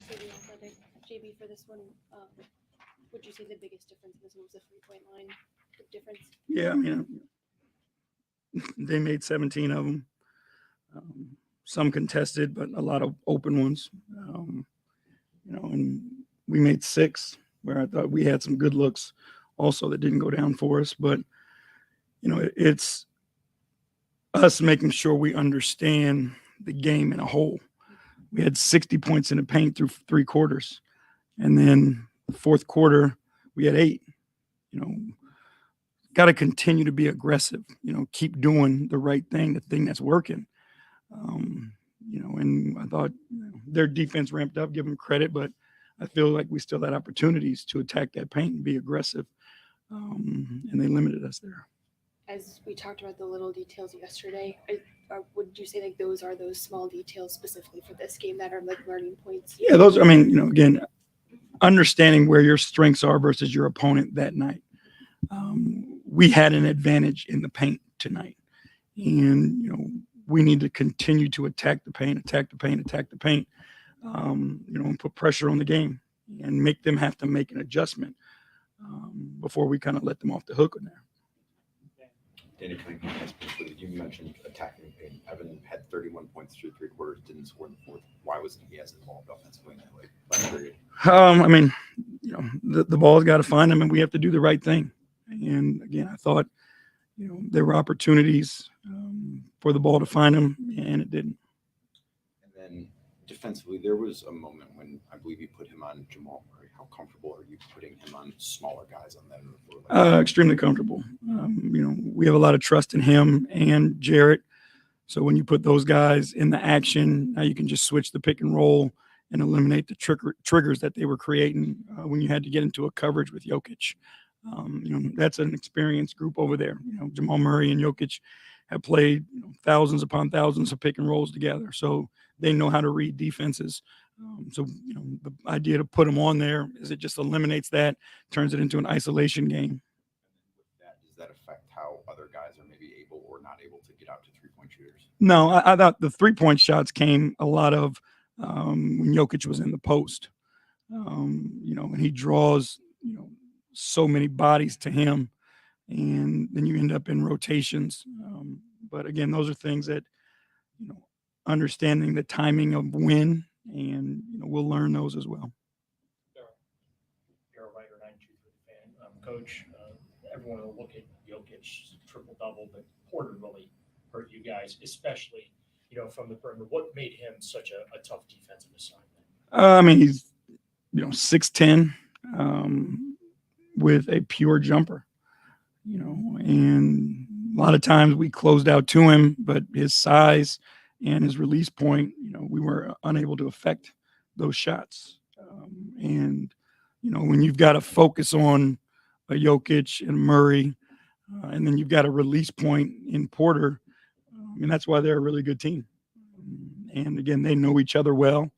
So the athletic JB for this one, would you say the biggest difference in this one was the 3-point line? The difference? Yeah, I mean, they made 17 of them. Some contested, but a lot of open ones. And we made 6 where I thought we had some good looks also that didn't go down for us. But, it's us making sure we understand the game in a whole. We had 60 points in the paint through 3 quarters. And then the fourth quarter, we had 8. Got to continue to be aggressive, keep doing the right thing, the thing that's working. And I thought their defense ramped up, give them credit, but I feel like we still had opportunities to attack that paint and be aggressive. And they limited us there. As we talked about the little details yesterday, would you say like those are those small details specifically for this game that are like learning points? Yeah, those, again, understanding where your strengths are versus your opponent that night. We had an advantage in the paint tonight. And, we need to continue to attack the paint, and put pressure on the game and make them have to make an adjustment before we kind of let them off the hook on there. Danny, you mentioned attacking the paint. Evan had 31 points through 3 quarters, didn't score in the fourth. Why wasn't he as involved offensively in that way? Last period? The ball's got to find them, and we have to do the right thing. And again, I thought, there were opportunities for the ball to find him, and it didn't. And then defensively, there was a moment when I believe you put him on Jamal Murray. How comfortable are you putting him on smaller guys on that floor? Extremely comfortable. We have a lot of trust in him and Jarrett. So when you put those guys in the action, now you can just switch the pick and roll and eliminate the triggers that they were creating when you had to get into a coverage with Jokic. That's an experienced group over there. Jamal Murray and Jokic have played thousands upon thousands of pick and rolls together. So they know how to read defenses. The idea to put them on there is it just eliminates that, turns it into an isolation game. Does that affect how other guys are maybe able or not able to get out to 3-point shooters? No, I thought the 3-point shots came a lot of when Jokic was in the post. And he draws, so many bodies to him, and then you end up in rotations. But again, those are things that, understanding the timing of when, and we'll learn those as well. You're a writer, 92 for the Fan. Coach, everyone will look at Jokic's triple-double, but Porter really hurt you guys, especially, from the perimeter. What made him such a tough defensive assignment? He's, 6'10", with a pure jumper, and a lot of times we closed out to him, but his size and his release point, we were unable to affect those shots. When you've got to focus on a Jokic and Murray, and then you've got a release point in Porter, that's why they're a really good team. And again, they know each other well.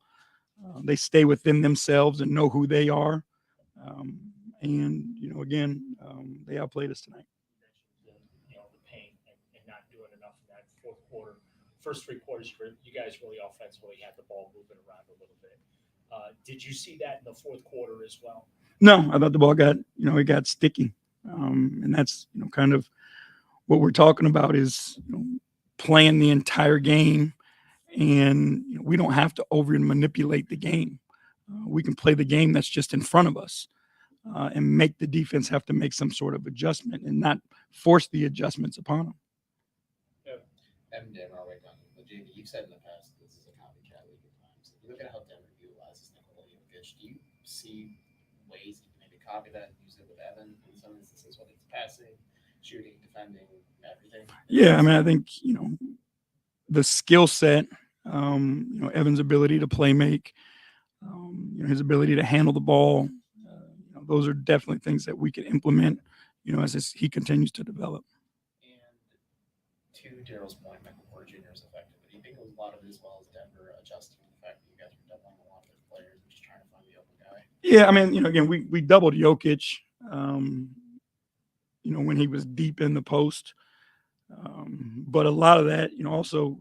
They stay within themselves and know who they are. They outplayed us tonight. You mentioned the paint and not doing enough in that fourth quarter. First 3 quarters, you guys really offensively had the ball moving around a little bit. Did you see that in the fourth quarter as well? No, I thought the ball got, it got sticky. And that's, kind of what we're talking about is playing the entire game. And we don't have to over manipulate the game. We can play the game that's just in front of us and make the defense have to make some sort of adjustment and not force the adjustments upon them. Evan, Dan, our way down. JB, you've said in the past this is a copycat league at times. If you look at how Denver utilizes Nikola Jokic, do you see ways you can maybe copy that and use it with Evan in some instances, whether it's passing, shooting, defending, everything? Yeah, I think, the skill set, Evan's ability to play make, his ability to handle the ball, those are definitely things that we can implement, as he continues to develop. And to Daryl's point, Michael Porter Jr. is effective. But do you think it was a lot of it as well as Denver adjusting to the fact that you guys were doubling a lot of their players and just trying to find the open guy? Yeah, again, we doubled Jokic, when he was deep in the post. But a lot of that, also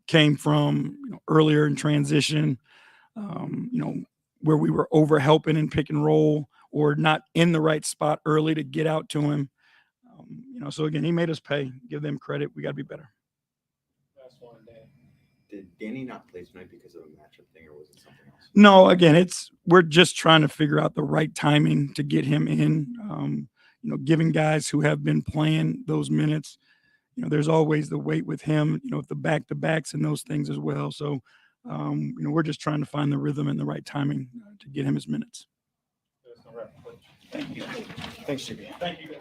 came from earlier in transition, where we were over helping in pick and roll or not in the right spot early to get out to him. So again, he made us pay. Give them credit. We got to be better. Last one, Dan. Did Danny not play tonight because of a matchup thing, or was it something else? No, again, we're just trying to figure out the right timing to get him in. Giving guys who have been playing those minutes. There's always the weight with him. The back-to-backs and those things as well. So, we're just trying to find the rhythm and the right timing to get him his minutes. There's no rep, coach. Thank you. Thanks, JB. Thank you, guys.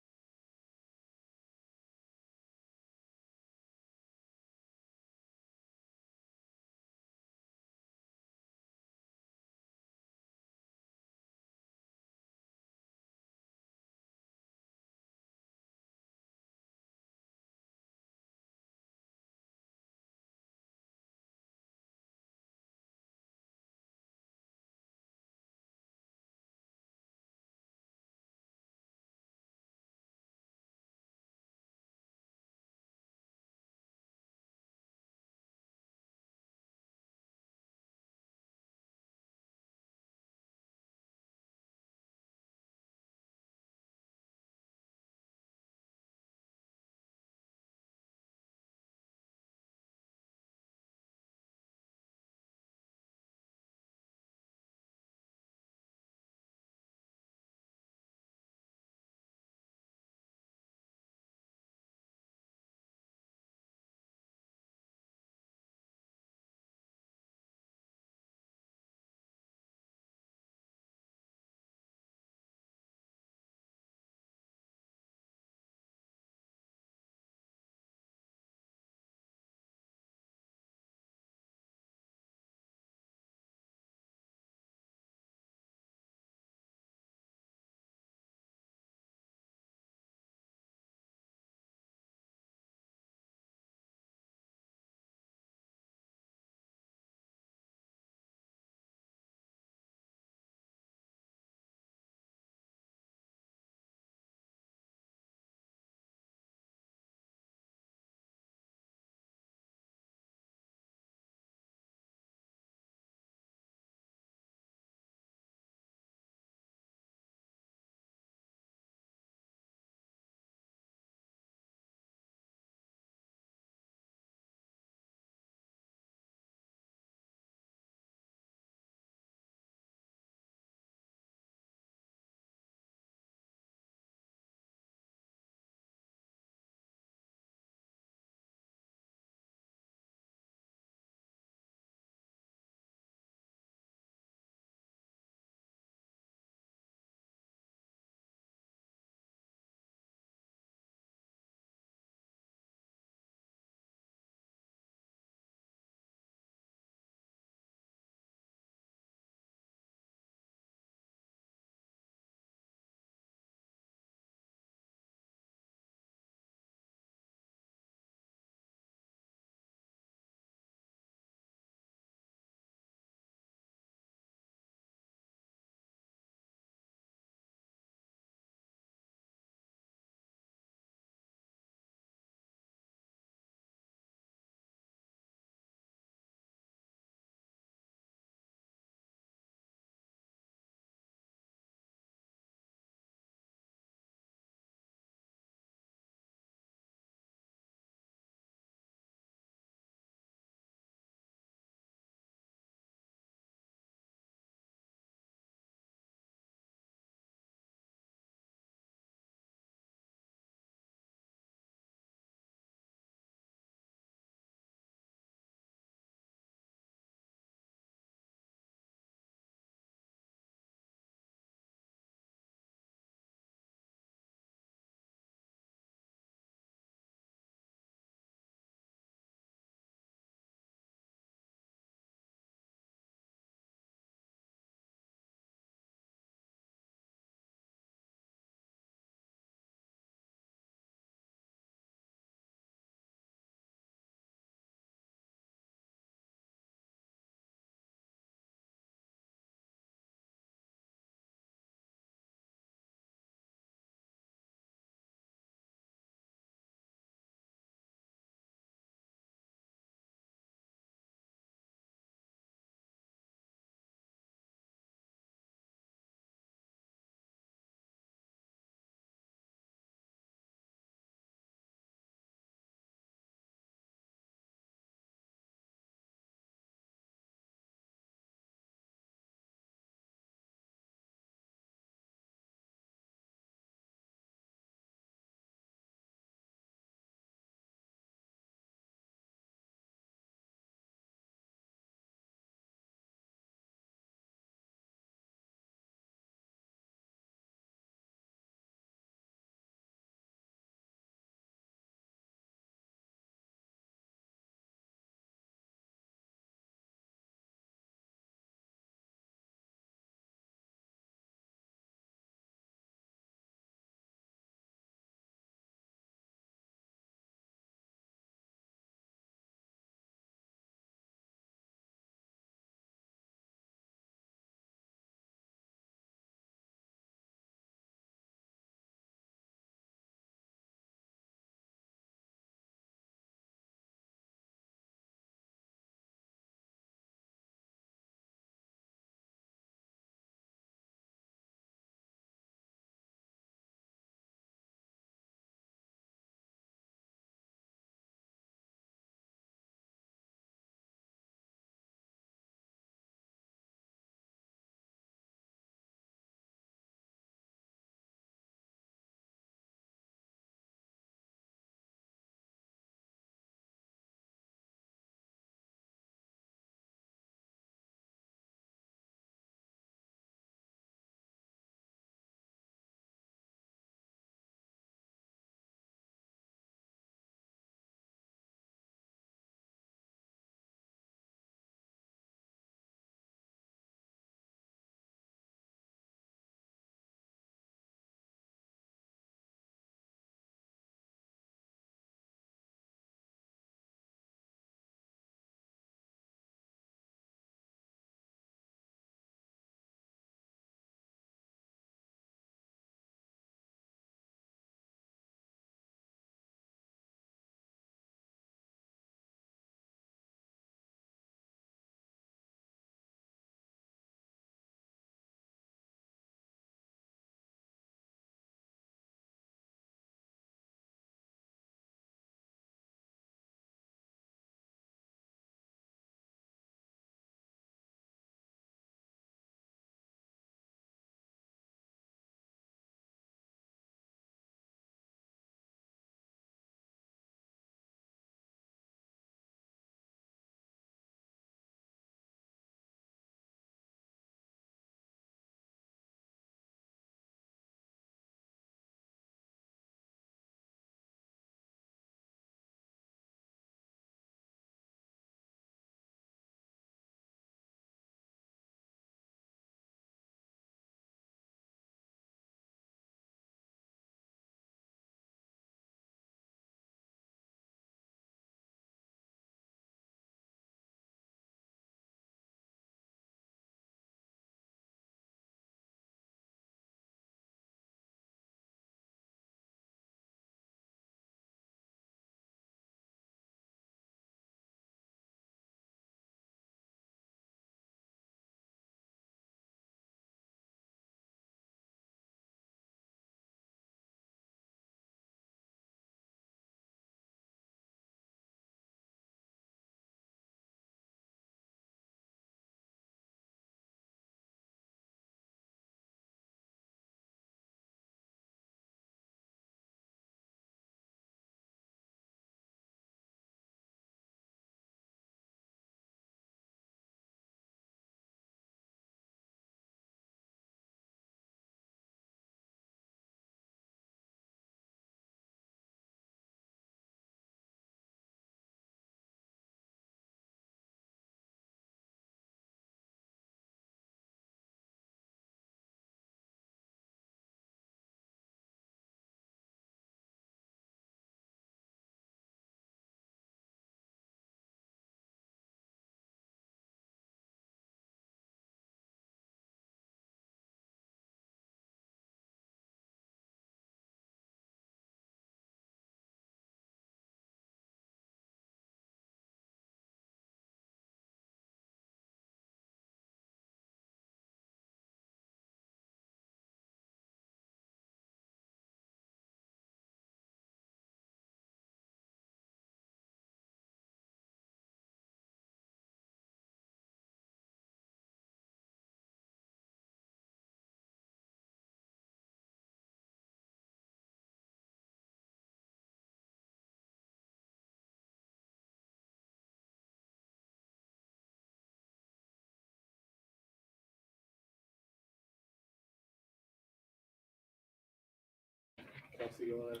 Kelsey, go ahead.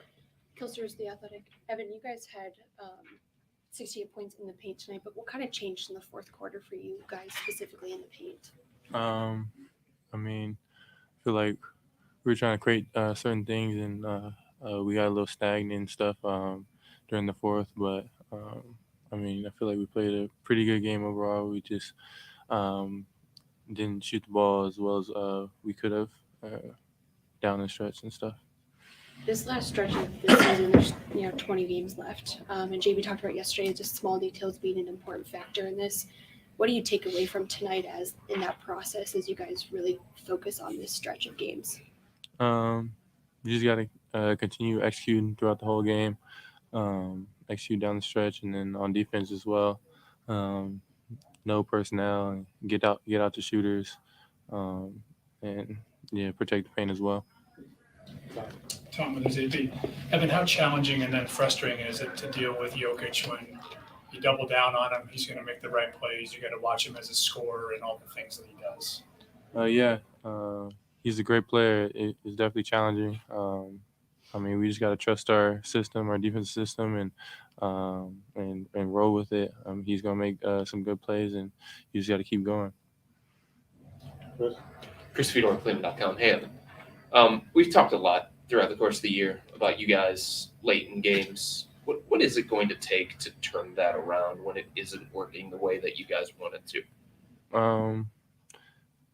Kilster's The Athletic. Evan, you guys had 68 points in the paint tonight, but what kind of changed in the fourth quarter for you guys specifically in the paint? I mean, I feel like we were trying to create certain things, and we got a little stagnant and stuff during the fourth. But I mean, I feel like we played a pretty good game overall. We just didn't shoot the ball as well as we could have down the stretch and stuff. This last stretch of the season, there's 20 games left, and JB talked about yesterday just small details being an important factor in this. What do you take away from tonight as in that process as you guys really focus on this stretch of games? You just got to continue executing throughout the whole game, execute down the stretch, and then on defense as well. No personnel, and get out the shooters, and protect the paint as well. Tom with his AP. Evan, how challenging and then frustrating is it to deal with Jokic when you double down on him? He's going to make the right plays. You got to watch him as a scorer and all the things that he does. He's a great player. It's definitely challenging. I mean, we just got to trust our system, our defense system, and roll with it. He's going to make some good plays, and you just got to keep going. Chris Fedor, Cleveland.com. Hey, Evan. We've talked a lot throughout the course of the year about you guys late in games. What is it going to take to turn that around when it isn't working the way that you guys want it to?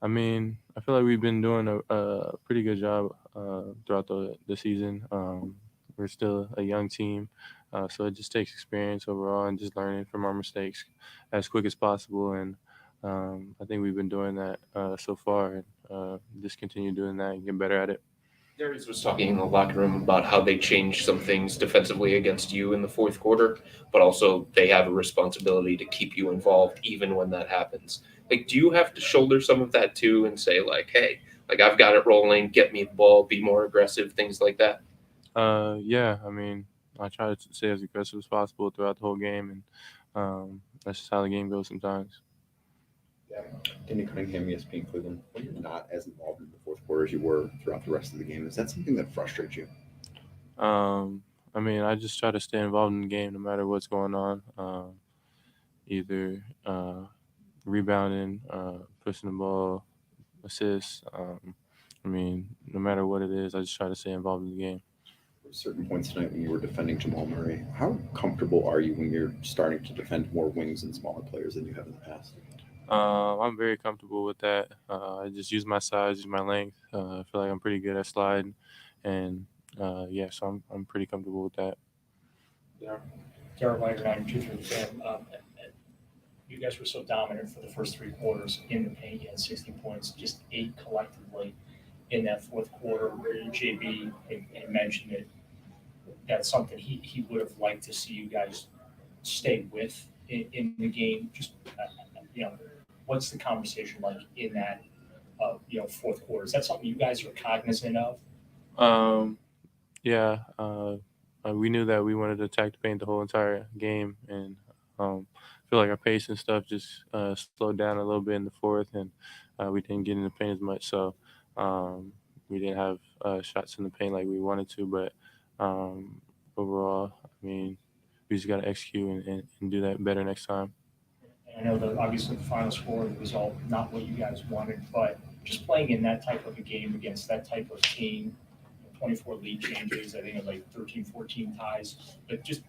I mean, I feel like we've been doing a pretty good job throughout the season. We're still a young team, so it just takes experience overall and just learning from our mistakes as quick as possible. And I think we've been doing that so far, and just continue doing that and get better at it. Darius was talking in the locker room about how they changed some things defensively against you in the fourth quarter, but also they have a responsibility to keep you involved even when that happens. Like, do you have to shoulder some of that too and say, like, hey, like, I've got it rolling, get me the ball, be more aggressive, things like that? Yeah, I mean, I try to stay as aggressive as possible throughout the whole game, and that's just how the game goes sometimes. Danny Cunningham, ESPN Cleveland. When you're not as involved in the fourth quarter as you were throughout the rest of the game, is that something that frustrates you? I mean, I just try to stay involved in the game no matter what's going on. Either rebounding, pushing the ball, assists. I mean, no matter what it is, I just try to stay involved in the game. At certain points tonight when you were defending Jamal Murray, how comfortable are you when you're starting to defend more wings and smaller players than you have in the past? I'm very comfortable with that. I just use my size, use my length. I feel like I'm pretty good at sliding, and so I'm pretty comfortable with that. Garrett Ryder, 923 fan. You guys were so dominant for the first three quarters in the paint. You had 60 points, just 8 collectively in that fourth quarter. JB had mentioned that that's something he would have liked to see you guys stay with in the game. Just what's the conversation like in that fourth quarter? Is that something you guys are cognizant of? We knew that we wanted to attack the paint the whole entire game, and I feel like our pace and stuff just slowed down a little bit in the fourth, and we didn't get in the paint as much. So we didn't have shots in the paint like we wanted to. But overall, I mean, we just got to execute and do that better next time. I know that obviously the final score was all not what you guys wanted, but just playing in that type of a game against that type of team, 24 lead changes, I think it was like 13, 14 ties, but just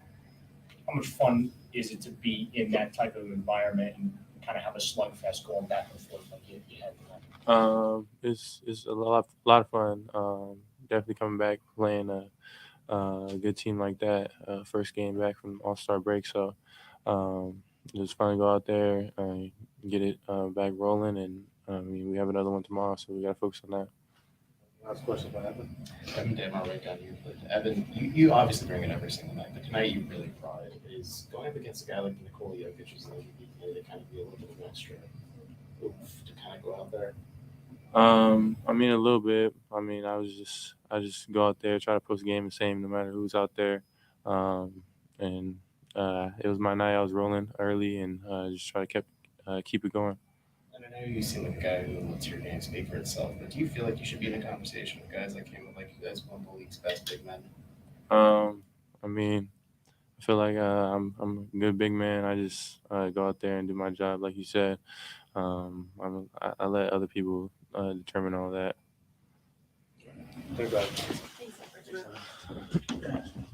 how much fun is it to be in that type of environment and kind of have a slugfest going back and forth like you had tonight? It's a lot of fun. Definitely coming back playing a good team like that. First game back from All-Star break, so it was fun to go out there and get it back rolling. And we have another one tomorrow, so we got to focus on that. Last question for Evan. Evan, damn, I'll write down you. But Evan, you obviously bring it every single night, but tonight you really brought it. Is going up against a guy like Nikola Jokic is going to kind of be a little bit of an extra oof to kind of go out there? I mean, a little bit. I mean, I just go out there, try to post game the same no matter who's out there. It was my night. I was rolling early and just try to keep it going. And I know you seem like a guy who lets your game speak for itself, but do you feel like you should be in a conversation with guys like him, like you guys, one of the league's best big men? I mean, I feel like I'm a good big man. I just go out there and do my job, like you said. I let other people determine all that. Thanks, everyone.